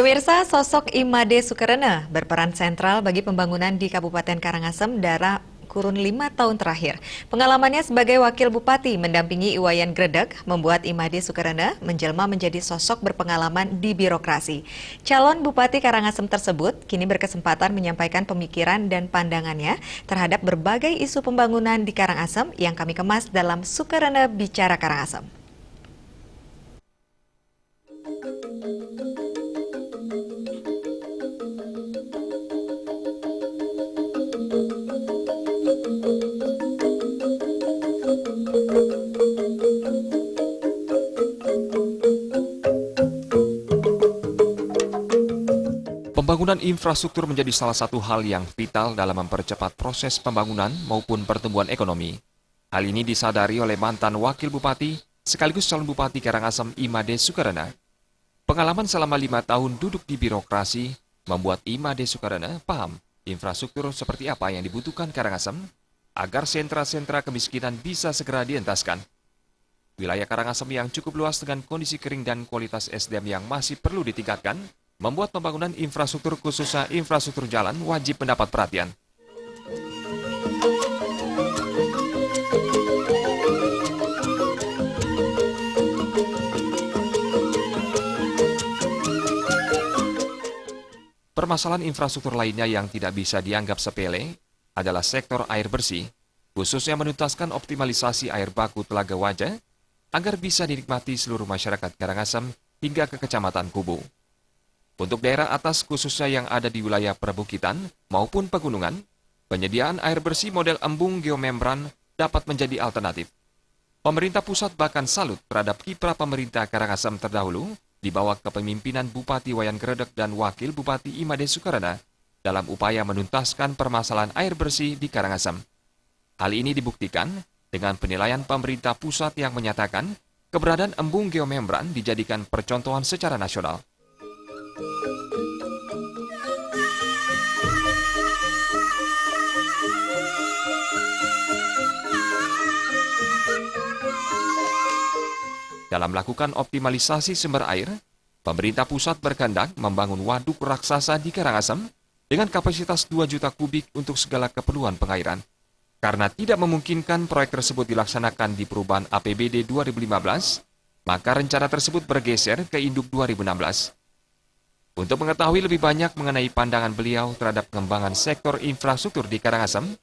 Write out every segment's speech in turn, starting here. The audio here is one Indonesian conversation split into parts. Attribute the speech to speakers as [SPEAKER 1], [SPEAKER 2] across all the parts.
[SPEAKER 1] Pemirsa, sosok Imade Sukarena berperan sentral bagi pembangunan di Kabupaten Karangasem dalam kurun 5 tahun terakhir. Pengalamannya sebagai wakil bupati mendampingi Iwayan Gredeg membuat Imade Sukarena menjelma menjadi sosok berpengalaman di birokrasi. Calon Bupati Karangasem tersebut kini berkesempatan menyampaikan pemikiran dan pandangannya terhadap berbagai isu pembangunan di Karangasem yang kami kemas dalam Sukarena Bicara Karangasem.
[SPEAKER 2] Pembangunan infrastruktur menjadi salah satu hal yang vital dalam mempercepat proses pembangunan maupun pertumbuhan ekonomi. Hal ini disadari oleh mantan Wakil Bupati sekaligus calon Bupati Karangasem Imade Sukarena. Pengalaman selama 5 tahun duduk di birokrasi membuat Imade Sukarena paham infrastruktur seperti apa yang dibutuhkan Karangasem agar sentra-sentra kemiskinan bisa segera dientaskan. Wilayah Karangasem yang cukup luas dengan kondisi kering dan kualitas SDM yang masih perlu ditingkatkan, membuat pembangunan infrastruktur khususnya infrastruktur jalan wajib mendapat perhatian. Permasalahan infrastruktur lainnya yang tidak bisa dianggap sepele adalah sektor air bersih, khususnya menuntaskan optimalisasi air baku Telaga Wajah agar bisa dinikmati seluruh masyarakat Karangasem hingga ke Kecamatan Kubu. Untuk daerah atas khususnya yang ada di wilayah perbukitan maupun pegunungan, penyediaan air bersih model embung geomembran dapat menjadi alternatif. Pemerintah pusat bahkan salut terhadap kiprah pemerintah Karangasem terdahulu di bawah kepemimpinan Bupati Iwayan Gredeg dan Wakil Bupati Imade Sukarena dalam upaya menuntaskan permasalahan air bersih di Karangasem. Hal ini dibuktikan dengan penilaian pemerintah pusat yang menyatakan keberadaan embung geomembran dijadikan percontohan secara nasional. Dalam melakukan optimalisasi sumber air, pemerintah pusat berkehendak membangun waduk raksasa di Karangasem dengan kapasitas 2 juta kubik untuk segala keperluan pengairan. Karena tidak memungkinkan proyek tersebut dilaksanakan di perubahan APBD 2015, maka rencana tersebut bergeser ke Induk 2016. Untuk mengetahui lebih banyak mengenai pandangan beliau terhadap pengembangan sektor infrastruktur di Karangasem,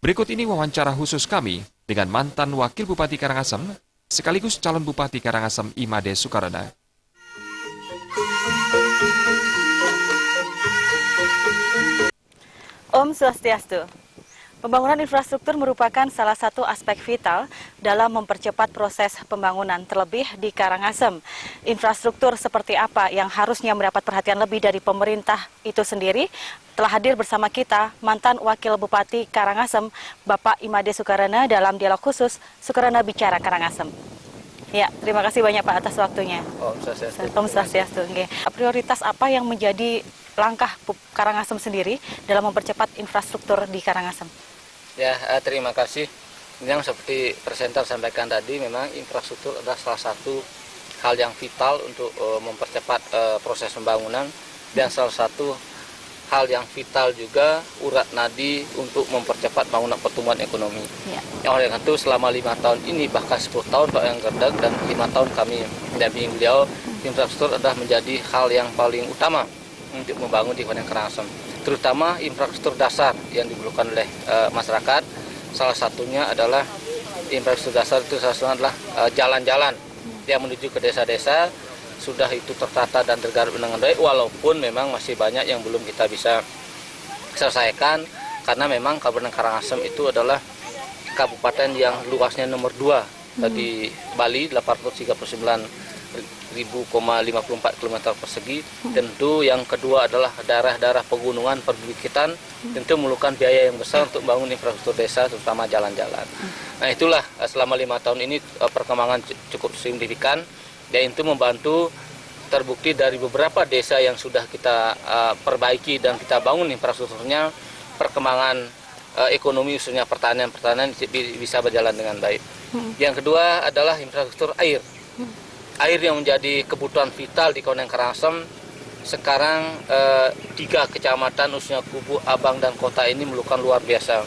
[SPEAKER 2] berikut ini wawancara khusus kami dengan mantan Wakil Bupati Karangasem sekaligus calon Bupati Karangasem Imade Sukarena.
[SPEAKER 3] Om Swastiastu. Pembangunan infrastruktur merupakan salah satu aspek vital dalam mempercepat proses pembangunan, terlebih di Karangasem. Infrastruktur seperti apa yang harusnya mendapat perhatian lebih dari pemerintah itu sendiri? Telah hadir bersama kita mantan Wakil Bupati Karangasem, Bapak Imade Sukarena dalam dialog khusus Sukarena Bicara Karangasem. Ya, terima kasih banyak Pak atas waktunya.
[SPEAKER 4] Om Swastiastu.
[SPEAKER 3] Om Swastiastu. Prioritas apa yang menjadi langkah Karangasem sendiri dalam mempercepat infrastruktur di Karangasem?
[SPEAKER 4] Ya, terima kasih. Yang seperti presenter sampaikan tadi, memang infrastruktur adalah salah satu hal yang vital untuk mempercepat proses pembangunan dan salah satu hal yang vital juga urat nadi untuk mempercepat bangunan pertumbuhan ekonomi.
[SPEAKER 3] Ya.
[SPEAKER 4] Yang oleh karena itu selama 5 tahun ini, bahkan 10 tahun Pak yang Gredeg dan 5 tahun kami mendampingi beliau, infrastruktur adalah menjadi hal yang paling utama untuk membangun di Kabupaten Karangasem, terutama infrastruktur dasar yang diperlukan oleh masyarakat. Salah satunya adalah infrastruktur dasar itu salah satunya adalah jalan-jalan yang menuju ke desa-desa, sudah itu tertata dan tergarap dengan baik, walaupun memang masih banyak yang belum kita bisa selesaikan, karena memang Kabupaten Karangasem itu adalah kabupaten yang luasnya nomor 2 di Bali, 839.054 km persegi. Tentu yang kedua adalah daerah-daerah pegunungan perbukitan, tentu memerlukan biaya yang besar untuk membangun infrastruktur desa, terutama jalan-jalan. Nah, itulah selama 5 tahun ini perkembangan cukup signifikan, dan itu membantu terbukti dari beberapa desa yang sudah kita perbaiki dan kita bangun infrastrukturnya, perkembangan ekonomi khususnya pertanian bisa berjalan dengan baik. Yang kedua adalah infrastruktur air. Air yang menjadi kebutuhan vital di Kabupaten Karangasem sekarang 3 kecamatan khususnya Kubu, Abang, dan Kota ini memerlukan luar biasa.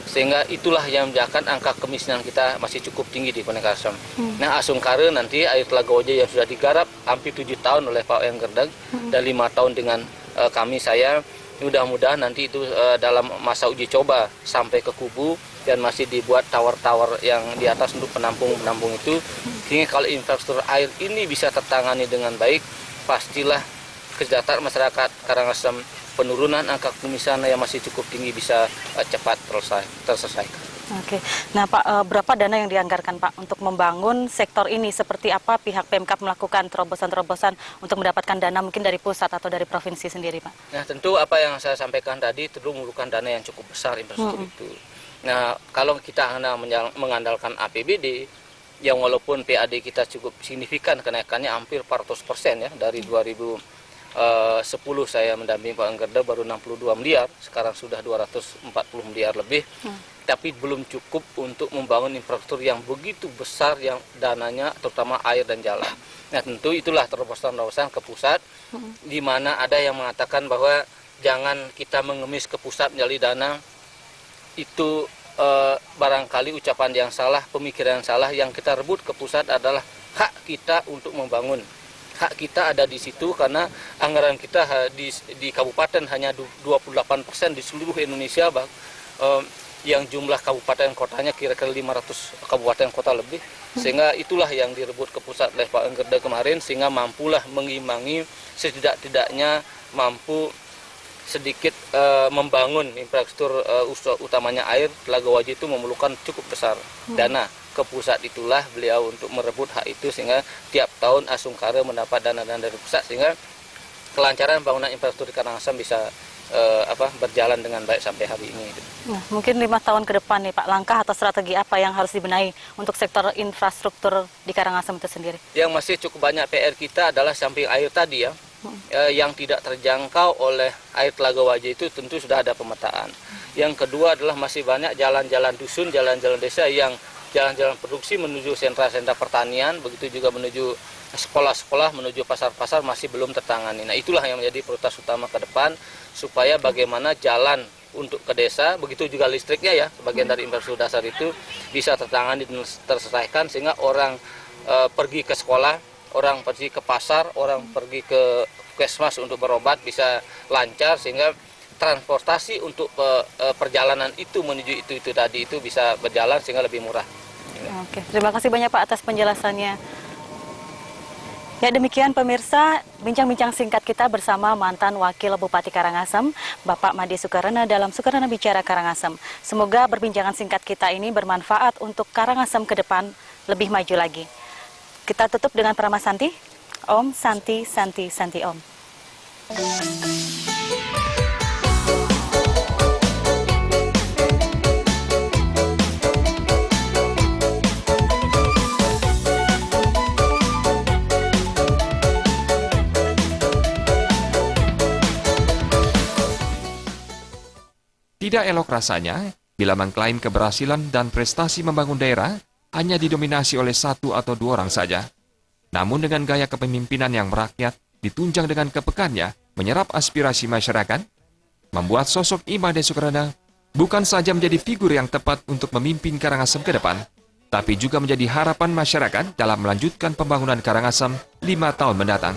[SPEAKER 4] Sehingga itulah yang menjadikan angka kemiskinan kita masih cukup tinggi di Kabupaten Karangasem. Nah, Asungkare nanti air Telaga Wajah yang sudah digarap hampir 7 tahun oleh Pak Wayan Gerdeg dan 5 tahun dengan saya. Mudah-mudahan nanti itu dalam masa uji coba sampai ke Kubu dan masih dibuat tower-tower yang di atas untuk penampung itu. Sehingga kalau infrastruktur air ini bisa tertangani dengan baik, pastilah kesejahteraan masyarakat Karangasem, penurunan angka kemiskinan yang masih cukup tinggi bisa cepat terselesaikan.
[SPEAKER 3] Oke, nah Pak, berapa dana yang dianggarkan Pak untuk membangun sektor ini? Seperti apa pihak Pemkab melakukan terobosan-terobosan untuk mendapatkan dana mungkin dari pusat atau dari provinsi sendiri Pak?
[SPEAKER 4] Nah, tentu apa yang saya sampaikan tadi tentu memerlukan dana yang cukup besar infrastruktur itu. Nah, kalau kita hanya mengandalkan APBD, yang walaupun PAD kita cukup signifikan kenaikannya hampir 400% ya, dari 2010 saya mendampingi Pak Gerdeg baru 62 miliar, sekarang sudah 240 miliar lebih. Tapi belum cukup untuk membangun infrastruktur yang begitu besar yang dananya terutama air dan jalan. Nah, tentu itulah terobosan-terobosan ke pusat, di mana ada yang mengatakan bahwa jangan kita mengemis ke pusat mencari dana. Itu barangkali ucapan yang salah, pemikiran yang salah. Yang kita rebut ke pusat adalah hak kita untuk membangun. Hak kita ada di situ karena anggaran kita di kabupaten hanya 28% di seluruh Indonesia, yang jumlah kabupaten kotanya kira-kira 500 kabupaten kota lebih. Sehingga itulah yang direbut ke pusat oleh Pak Gerdeg kemarin, sehingga mampulah mengimbangi, setidak-tidaknya mampu sedikit membangun infrastruktur utamanya air. Telaga Wajah itu memerlukan cukup besar dana. Ke pusat itulah beliau untuk merebut hak itu, sehingga tiap tahun Asungkare mendapat dana-dana dari pusat, sehingga kelancaran bangunan infrastruktur di Karangasem bisa berjalan dengan baik sampai hari ini.
[SPEAKER 3] Nah, mungkin 5 tahun ke depan nih Pak, langkah atau strategi apa yang harus dibenahi untuk sektor infrastruktur di Karangasem itu sendiri?
[SPEAKER 4] Yang masih cukup banyak PR kita adalah samping air tadi ya, yang tidak terjangkau oleh air Telaga Wajah itu tentu sudah ada pemetaan. Yang kedua adalah masih banyak jalan-jalan dusun, jalan-jalan desa yang jalan-jalan produksi menuju sentra-sentra pertanian, begitu juga menuju sekolah-sekolah, menuju pasar-pasar masih belum tertangani. Nah, itulah yang menjadi prioritas utama ke depan, supaya bagaimana jalan untuk ke desa, begitu juga listriknya ya, sebagian dari infrastruktur dasar itu bisa tertangani dan terselesaikan, sehingga orang pergi ke sekolah, orang pergi ke pasar, orang pergi ke puskesmas untuk berobat bisa lancar, sehingga transportasi untuk perjalanan itu menuju itu tadi itu bisa berjalan sehingga lebih murah.
[SPEAKER 3] Oke, terima kasih banyak Pak atas penjelasannya. Ya, demikian pemirsa bincang-bincang singkat kita bersama mantan Wakil Bupati Karangasem, Bapak Made Sukarana dalam Sukarana Bicara Karangasem. Semoga perbincangan singkat kita ini bermanfaat untuk Karangasem ke depan lebih maju lagi. Kita tutup dengan Prama Santi. Om Santi Santi Santi Om.
[SPEAKER 2] Tidak elok rasanya bila mengklaim keberhasilan dan prestasi membangun daerah hanya didominasi oleh 1 atau 2 orang saja. Namun dengan gaya kepemimpinan yang merakyat, ditunjang dengan kepekannya menyerap aspirasi masyarakat, membuat sosok Made Sukarana bukan saja menjadi figur yang tepat untuk memimpin Karangasem ke depan, tapi juga menjadi harapan masyarakat dalam melanjutkan pembangunan Karangasem 5 tahun mendatang.